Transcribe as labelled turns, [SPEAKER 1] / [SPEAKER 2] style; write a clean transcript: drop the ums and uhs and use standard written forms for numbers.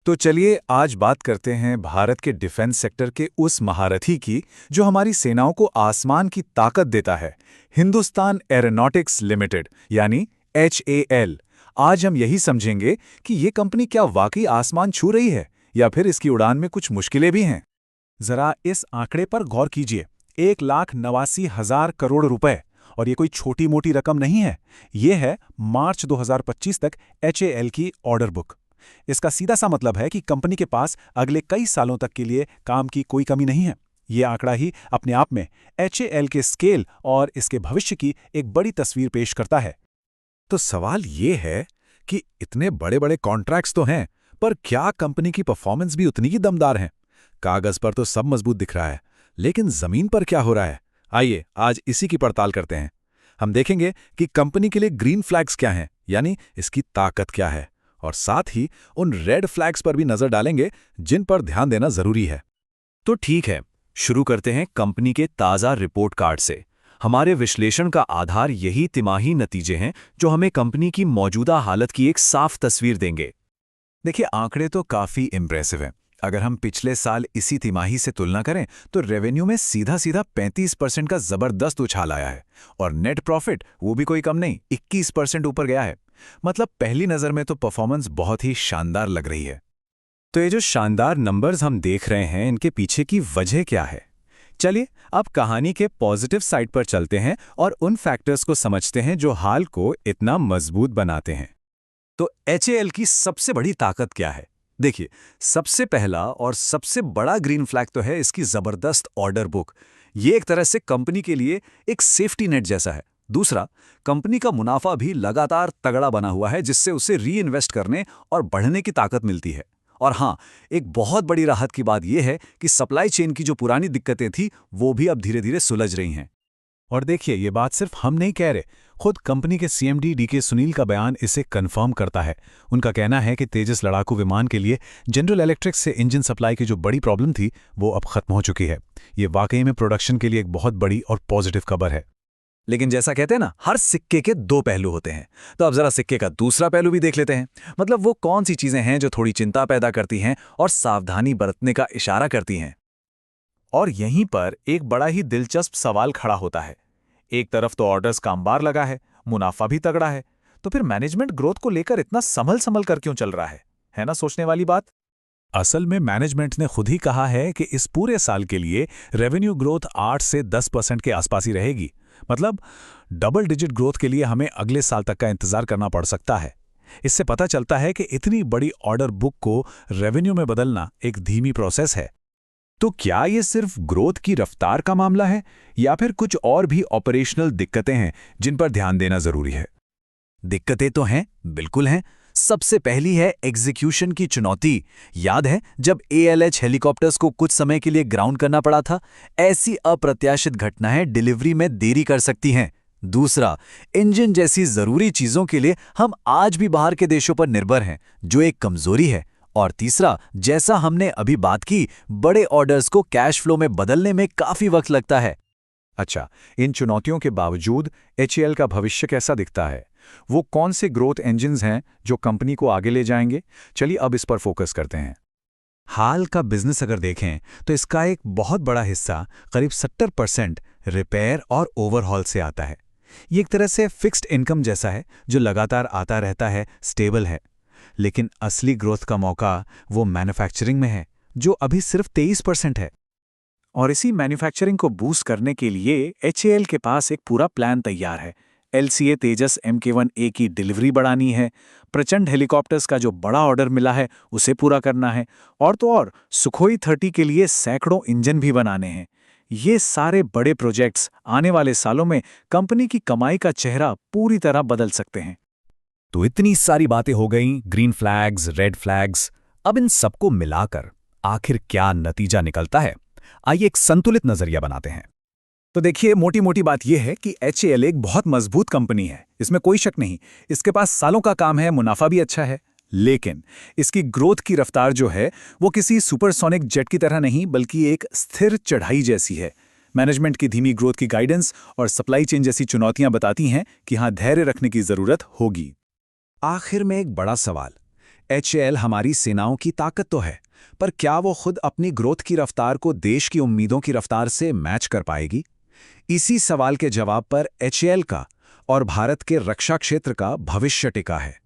[SPEAKER 1] तो चलिए आज बात करते हैं भारत के डिफेंस सेक्टर के उस महारथी की जो हमारी सेनाओं को आसमान की ताकत देता है। हिंदुस्तान एरोनॉटिक्स लिमिटेड यानी HAL। आज हम यही समझेंगे कि ये कंपनी क्या वाकई आसमान छू रही है या फिर इसकी उड़ान में कुछ मुश्किलें भी हैं।
[SPEAKER 2] जरा इस आंकड़े पर गौर कीजिए, 1,89,000 करोड़ रुपए। और ये कोई छोटी मोटी रकम नहीं है। ये है मार्च 2025 तक HAL की ऑर्डर बुक। इसका सीधा सा मतलब है कि कंपनी के पास अगले कई सालों तक के लिए काम की कोई कमी नहीं है। ये आंकड़ा ही अपने आप में HAL के स्केल और इसके भविष्य की एक बड़ी तस्वीर पेश करता है।
[SPEAKER 3] तो सवाल ये है कि इतने बड़े बड़े कॉन्ट्रैक्ट्स तो हैं, पर क्या कंपनी की परफॉर्मेंस भी उतनी ही दमदार है? कागज पर तो सब मजबूत दिख रहा है, लेकिन जमीन पर क्या हो रहा है? आइए आज इसी की पड़ताल करते हैं। हम देखेंगे कि कंपनी के लिए ग्रीन फ्लैग्स क्या हैं, यानी इसकी ताकत क्या है, और साथ ही उन रेड फ्लैग्स पर भी नजर डालेंगे जिन पर ध्यान देना जरूरी है।
[SPEAKER 4] तो ठीक है, शुरू करते हैं कंपनी के ताज़ा रिपोर्ट कार्ड से। हमारे विश्लेषण का आधार यही तिमाही नतीजे हैं जो हमें कंपनी की मौजूदा हालत की एक साफ तस्वीर देंगे।
[SPEAKER 1] देखिए, आंकड़े तो काफी इंप्रेसिव हैं। अगर हम पिछले साल इसी तिमाही से तुलना करें तो रेवेन्यू में सीधा सीधा 35% का जबरदस्त उछाल आया है और नेट प्रॉफिट वो भी कोई कम नहीं, 21% ऊपर गया है। मतलब पहली नजर में तो परफॉर्मेंस बहुत ही शानदार लग रही है।
[SPEAKER 2] तो ये जो शानदार नंबर्स हम देख रहे हैं, इनके पीछे की वजह क्या है? चलिए अब कहानी के पॉजिटिव साइड पर चलते हैं और उन फैक्टर्स को समझते हैं जो हाल को इतना मजबूत बनाते हैं।
[SPEAKER 4] तो HAL की सबसे बड़ी ताकत क्या है? देखिए, सबसे पहला और सबसे बड़ा ग्रीन फ्लैग तो है इसकी जबरदस्त ऑर्डर बुक। ये एक तरह से कंपनी के लिए एक सेफ्टी नेट जैसा है। दूसरा, कंपनी का मुनाफा भी लगातार तगड़ा बना हुआ है, जिससे उसे री इन्वेस्ट करने और बढ़ने की ताकत मिलती है। और हाँ, एक बहुत बड़ी राहत की बात यह है कि सप्लाई चेन की जो पुरानी दिक्कतें थी वो भी अब धीरे धीरे सुलझ रही हैं।
[SPEAKER 2] और देखिए, ये बात सिर्फ हम नहीं कह रहे, खुद कंपनी के CMD DK सुनील का बयान इसे कंफर्म करता है। उनका कहना है कि तेजस लड़ाकू विमान के लिए जनरल इलेक्ट्रिक से इंजन सप्लाई की जो बड़ी प्रॉब्लम थी वो अब खत्म हो चुकी है। ये वाकई में प्रोडक्शन के लिए एक बहुत बड़ी और पॉजिटिव खबर है।
[SPEAKER 4] लेकिन जैसा कहते हैं ना, हर सिक्के के दो पहलू होते हैं। तो अब जरा सिक्के का दूसरा पहलू भी देख लेते हैं। मतलब वो कौन सी चीजें हैं जो थोड़ी चिंता पैदा करती हैं और सावधानी बरतने का इशारा करती हैं।
[SPEAKER 2] और यहीं पर एक बड़ा ही दिलचस्प सवाल खड़ा होता है। एक तरफ तो ऑर्डर्स का अंबार लगा है, मुनाफा भी तगड़ा है, तो फिर मैनेजमेंट ग्रोथ को लेकर इतना संभल कर क्यों चल रहा है ना सोचने वाली बात। असल में मैनेजमेंट ने खुद ही कहा है कि इस पूरे साल के लिए रेवेन्यू ग्रोथ 8 से 10% के आसपास ही रहेगी। मतलब डबल डिजिट ग्रोथ के लिए हमें अगले साल तक का इंतजार करना पड़ सकता है। इससे पता चलता है कि इतनी बड़ी ऑर्डर बुक को रेवेन्यू में बदलना एक धीमी प्रोसेस है। तो क्या ये सिर्फ ग्रोथ की रफ्तार का मामला है या फिर कुछ और भी ऑपरेशनल दिक्कतें हैं जिन पर ध्यान देना जरूरी है?
[SPEAKER 4] दिक्कतें तो हैं, बिल्कुल हैं। सबसे पहली है एग्जीक्यूशन की चुनौती। याद है जब ALH हेलीकॉप्टर्स को कुछ समय के लिए ग्राउंड करना पड़ा था? ऐसी अप्रत्याशित घटनाएं डिलीवरी में देरी कर सकती हैं। दूसरा, इंजन जैसी जरूरी चीजों के लिए हम आज भी बाहर के देशों पर निर्भर हैं, जो एक कमजोरी है। और तीसरा, जैसा हमने अभी बात की, बड़े ऑर्डर्स को कैश फ्लो में बदलने में काफी वक्त लगता है।
[SPEAKER 1] अच्छा, इन चुनौतियों के बावजूद HAL का भविष्य कैसा दिखता है? वो कौन से ग्रोथ इंजन्स हैं जो कंपनी को आगे ले जाएंगे? चलिए अब इस पर फोकस करते हैं।
[SPEAKER 2] हाल का बिजनेस अगर देखें तो इसका एक बहुत बड़ा हिस्सा, करीब 70%, रिपेयर और ओवरहॉल से आता है। ये एक तरह से फिक्स्ड इनकम जैसा है जो लगातार आता रहता है, स्टेबल है। लेकिन असली ग्रोथ का मौका वो मैन्युफैक्चरिंग में है, जो अभी सिर्फ 23% है।
[SPEAKER 5] और इसी मैन्युफैक्चरिंग को बूस्ट करने के लिए HAL के पास एक पूरा प्लान तैयार है। LCA तेजस Mk1A की डिलीवरी बढ़ानी है, प्रचंड हेलीकॉप्टर्स का जो बड़ा ऑर्डर मिला है उसे पूरा करना है, और तो और सुखोई 30 के लिए सैकड़ों इंजन भी बनाने हैं। ये सारे बड़े प्रोजेक्ट्स आने वाले सालों में कंपनी की कमाई का चेहरा पूरी तरह बदल सकते हैं।
[SPEAKER 2] तो इतनी सारी बातें हो गईं, ग्रीन फ्लैग्स, रेड फ्लैग्स। अब इन सबको मिलाकर आखिर क्या नतीजा निकलता है? आइए एक संतुलित नजरिया बनाते हैं।
[SPEAKER 5] तो देखिए, मोटी मोटी बात यह है कि HAL एक बहुत मजबूत कंपनी है, इसमें कोई शक नहीं। इसके पास सालों का काम है, मुनाफा भी अच्छा है। लेकिन इसकी ग्रोथ की रफ्तार जो है वो किसी सुपरसोनिक जेट की तरह नहीं, बल्कि एक स्थिर चढ़ाई जैसी है। मैनेजमेंट की धीमी ग्रोथ की गाइडेंस और सप्लाई चेन जैसी चुनौतियां बताती हैं कि हाँ, धैर्य रखने की जरूरत होगी।
[SPEAKER 2] आखिर में एक बड़ा सवाल,
[SPEAKER 1] HAL हमारी सेनाओं की ताकत तो है, पर क्या वो खुद अपनी ग्रोथ की रफ्तार को देश की उम्मीदों की रफ्तार से मैच कर पाएगी? इसी सवाल के जवाब पर HAL का और भारत के रक्षा क्षेत्र का भविष्य टिका है।